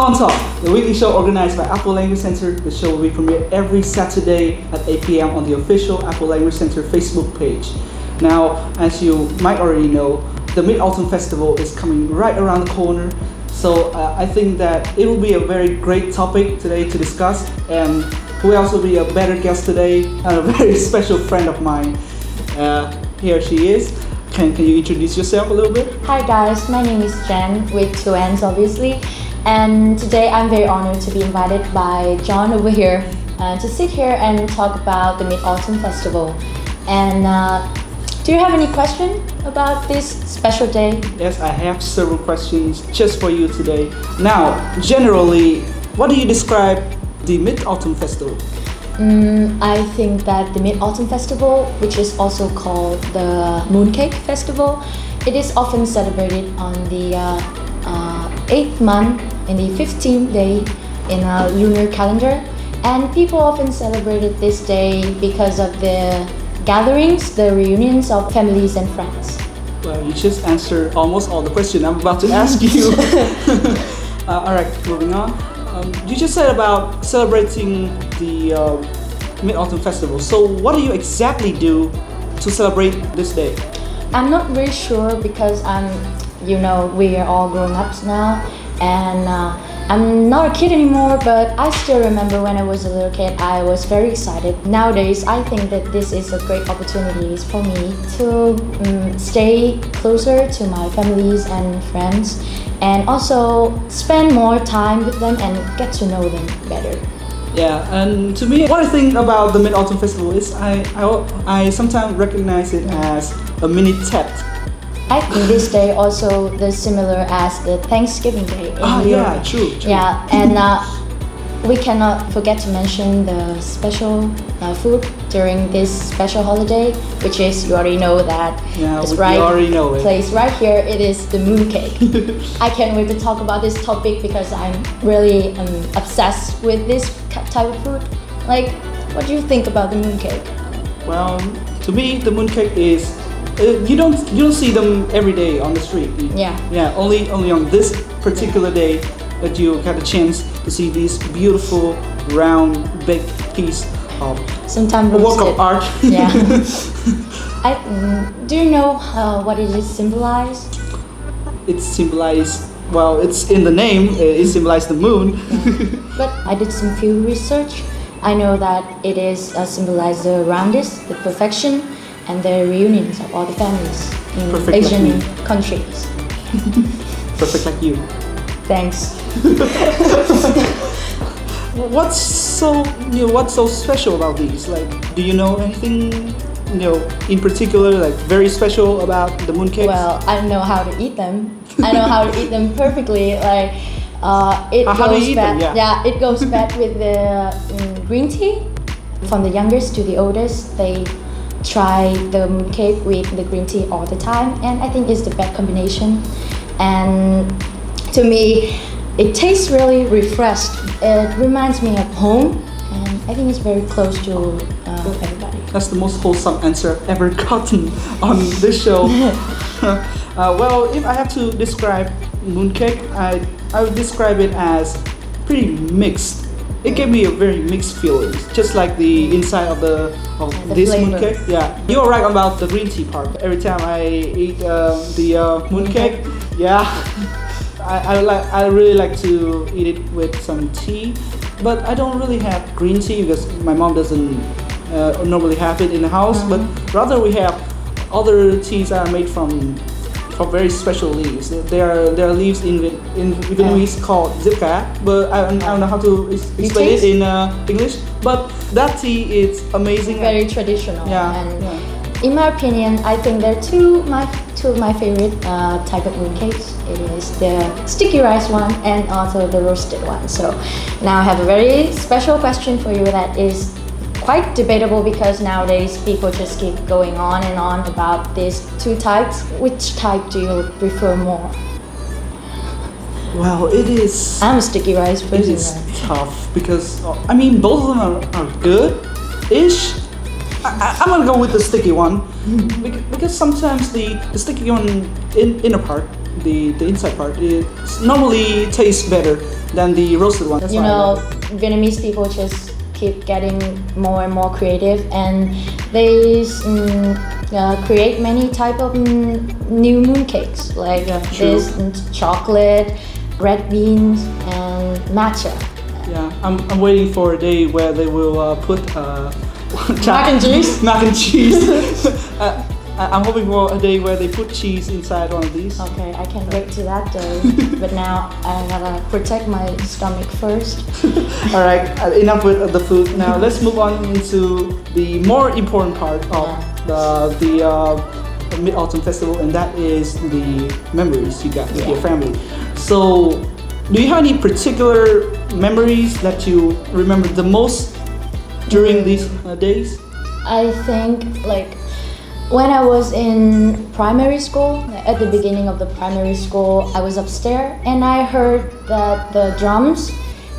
On Top, the weekly show organized by Apple Language Center. The show will be premiered every Saturday at 8 p.m. on the official Apple Language Center Facebook page. Now, as you might already know, the Mid-Autumn Festival is coming right around the corner. So I think that it will be a very great topic today to discuss. And who else will be a better guest today? A very special friend of mine. Here she is. Can you introduce yourself a little bit? Hi guys, my name is Jen with two N's obviously. And today I'm very honored to be invited by John over here to sit here and talk about the Mid-Autumn Festival. And do you have any question about this special day? Yes, I have several questions just for you today. Now, generally, what do you describe the Mid-Autumn Festival? I think that the Mid-Autumn Festival, which is also called the Mooncake Festival, it is often celebrated on the 8th month in the 15th day in a lunar calendar. And people often celebrated this day because of the gatherings, the reunions of families and friends. Well, you just answered almost all the questions I'm about to ask you. Alright, moving on. You just said about celebrating the Mid-Autumn Festival. So what do you exactly do to celebrate this day? I'm not really sure because we are all grown ups now, and I'm not a kid anymore, but I still remember when I was a little kid, I was very excited. Nowadays, I think that this is a great opportunity for me to stay closer to my families and friends, and also spend more time with them and get to know them better. Yeah, and to me, what I think about the Mid-Autumn Festival is I sometimes recognize it as a mini Tet. I think this day also is similar as the Thanksgiving Day in Europe. Yeah, true. Yeah, and we cannot forget to mention the special food during this special holiday, which is, you already know that. Yeah, we already know it. Place right here, it is the mooncake. I can't wait to talk about this topic because I'm really obsessed with this type of food. Like, what do you think about the mooncake? Well, to me, the mooncake is you don't see them every day on the street. Yeah, only on this particular day that you get a chance to see these beautiful round baked piece of sometimes a work of art. Yeah. Do you know what it is symbolized? It's symbolized, well, it's in the name. It symbolizes the moon. Yeah. But I did some field research. I know that it is symbolized the roundness, the perfection, and the reunions of all the families in Perfect Asian like countries. Perfect like you. Thanks. What's so special about these? Like, do you know anything, in particular, like very special about the mooncakes? Well, I know how to eat them. I know how to eat them perfectly. Like, it how goes do you eat back. them? Yeah, it goes back with the green tea. From the youngest to the oldest, they try the mooncake with the green tea all the time, and I think it's the best combination. And to me, it tastes really refreshed. It reminds me of home, and I think it's very close to everybody. That's the most wholesome answer I've ever gotten on this show. Well, if I have to describe mooncake, I would describe it as pretty mixed. It gave me a very mixed feeling, just like the inside of this flavor. mooncake. Yeah, you're right about the green tea part. Every time I eat the mooncake, yeah, I really like to eat it with some tea, but I don't really have green tea because my mom doesn't normally have it in the house. But rather we have other teas that are made from very special leaves. There are leaves in Vietnamese called zipka, but I don't know how to explain it in English. But that tea is amazing. Very traditional. Yeah. And in my opinion, I think there are two of my favorite type of mooncakes. It is the sticky rice one and also the roasted one. So now I have a very special question for you that is quite debatable because nowadays people just keep going on and on about these two types. Which type do you prefer more? Well, it is. I'm a sticky rice person. It is tough because both of them are good-ish. I'm gonna go with the sticky one because sometimes the sticky one inner part the inside part, it normally tastes better than the roasted one. That's you know, Vietnamese people just keep getting more and more creative, and they create many type of new mooncakes, like this chocolate, red beans, and matcha. Yeah, I'm waiting for a day where they will put mac and cheese. Mac and cheese. I'm hoping for a day where they put cheese inside one of these. Okay, I can't wait to that day. But now I gotta protect my stomach first. All right, enough with the food. Now let's move on into the more important part of the Mid-Autumn Festival, and that is the memories you got with your family. So, do you have any particular memories that you remember the most during these days? I think when I was in primary school, at the beginning of the primary school, I was upstairs and I heard the drums,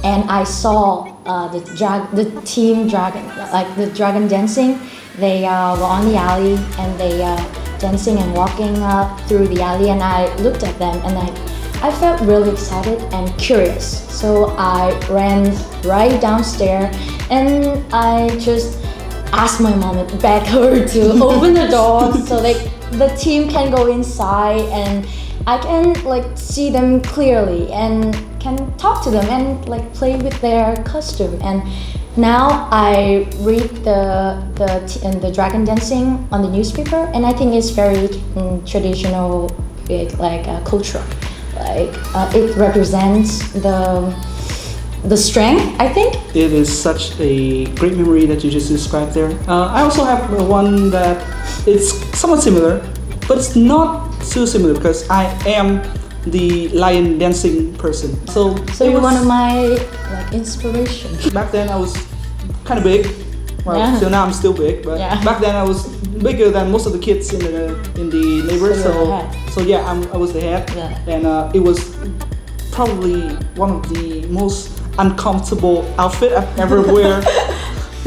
and I saw the team dragon, like the dragon dancing. They were on the alley and they dancing and walking through the alley, and I looked at them and I felt really excited and curious. So I ran right downstairs and I just asked my mom and begged her to open the door so the team can go inside and I can see them clearly and can talk to them and play with their costume. And now I read the dragon dancing on the newspaper, and I think it's very traditional, cultural. It represents the strength, I think. It is such a great memory that you just described there. I also have one that it's somewhat similar, but it's not too similar because I am the lion dancing person. So you're one of my inspirations. Back then I was kind of big. Well, so now I'm still big, but back then I was bigger than most of the kids in the neighborhood. So yeah, I was the head, and it was probably one of the most uncomfortable outfit I've ever wear.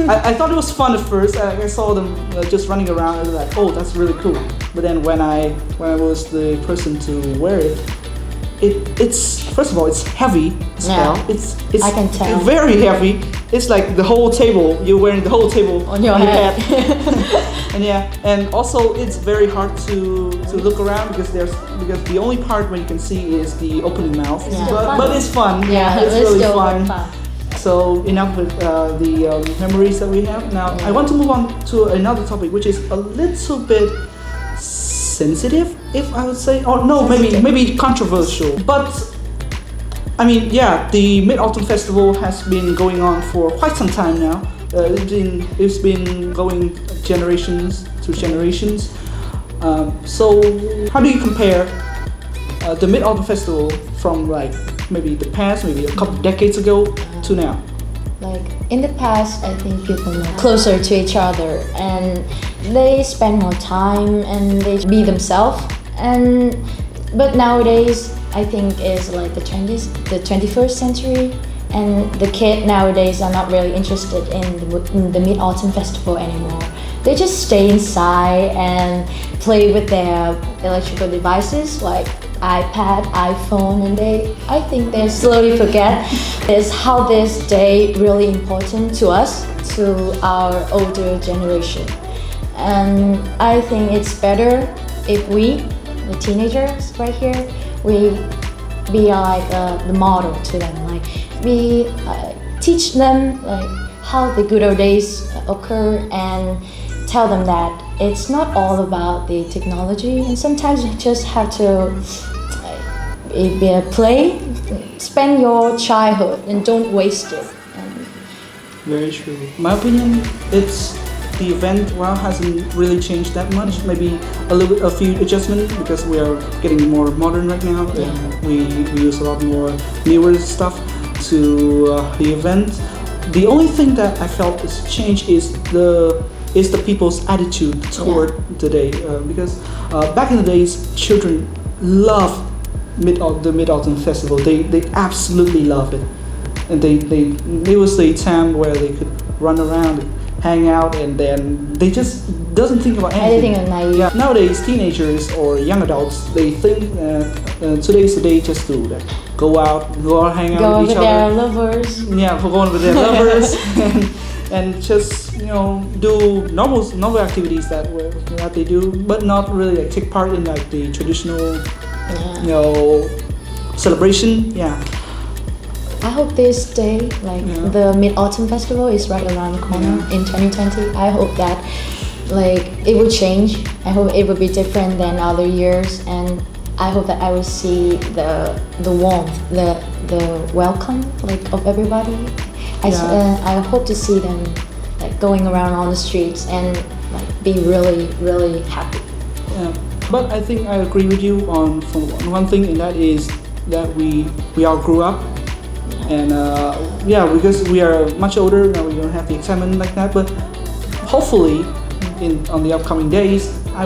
I thought it was fun at first. I saw them just running around and I was like, oh, that's really cool. But then when I was the person to wear it, it's first of all it's heavy as well. It's I can tell. Very heavy. It's like the whole table. You're wearing the whole table on your head. and also it's very hard to look around because the only part where you can see is the opening mouth. But it's fun. Yeah, it's really still fun. So enough with the memories that we have. Now I want to move on to another topic, which is a little bit sensitive, if I would say, or no, maybe controversial. But I mean, the Mid-Autumn Festival has been going on for quite some time now. It's been going generations to generations. So how do you compare the Mid-Autumn Festival from maybe the past, maybe a couple decades ago to now? In the past, I think people are closer to each other and they spend more time and they be themselves. But nowadays, I think is the 21st century, and the kids nowadays are not really interested in the Mid-Autumn Festival anymore. They just stay inside and play with their electrical devices like iPad, iPhone, and I think they slowly forget is how this day really important to us, to our older generation. And I think it's better if we, the teenagers right here, we be the model to them. We teach them how the good old days occur and tell them that it's not all about the technology, and sometimes you just have to play, spend your childhood and don't waste it. Very true. My opinion, it's the event hasn't really changed that much. Maybe a few adjustments because we are getting more modern right now. And we use a lot more newer stuff to the event. The only thing that I felt is changed is the people's attitude toward the day. Because back in the days, children loved the Mid-Autumn Festival. They absolutely love it, and it was a time where they could run around and hang out, and then they just doesn't think about anything. Anything naive. Yeah. Nowadays, teenagers or young adults, they think today's the day just to like, go out, hang out Go with each with their other. lovers. Yeah, for going with their lovers, and just do normal activities that they do, but not really like take part in like the traditional celebration. Yeah. I hope this day, like the Mid-Autumn Festival, is right around the corner in 2020. I hope that like it will change. I hope it will be different than other years, and I hope that I will see the warmth, the welcome like of everybody. I hope to see them like going around on the streets and like be really, really happy. Yeah. But I think I agree with you on one thing, and that is that we all grew up. And because we are much older now, we don't have the excitement like that. But hopefully, on the upcoming days, I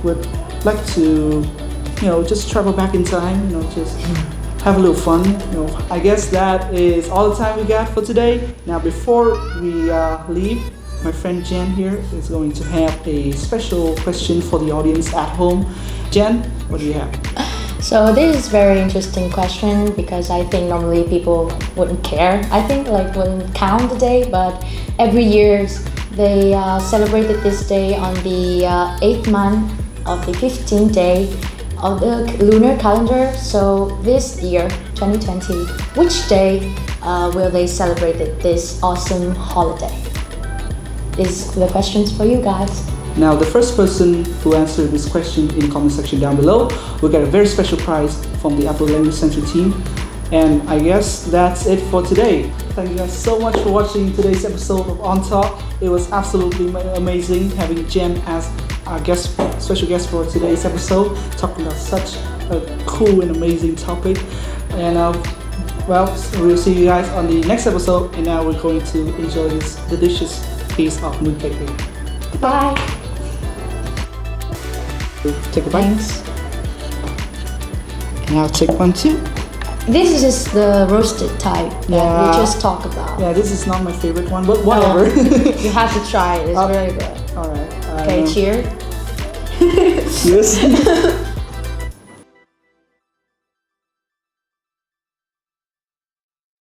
would like to, just travel back in time. Just have a little fun. I guess that is all the time we got for today. Now, before we leave, my friend Jen here is going to have a special question for the audience at home. Jen, what do you have? So this is very interesting question because I think normally people wouldn't care. I think like wouldn't count the day, but every year they celebrated this day on the 8th month of the 15th day of the lunar calendar. So this year, 2020, which day will they celebrate this awesome holiday? These are the questions for you guys. Now, the first person who answered this question in the comment section down below will get a very special prize from the Apple Language Center team. And I guess that's it for today. Thank you guys so much for watching today's episode of On Talk. It was absolutely amazing having Jen as our special guest for today's episode, talking about such a cool and amazing topic. And we'll see you guys on the next episode. And now we're going to enjoy this delicious piece of mooncake. Bye. Take a bite. Thanks. And I'll take one too. This is just the roasted type that we just talked about. Yeah, this is not my favorite one, but whatever. You have to try it. It's very good. All right. Okay, cheers. Cheers.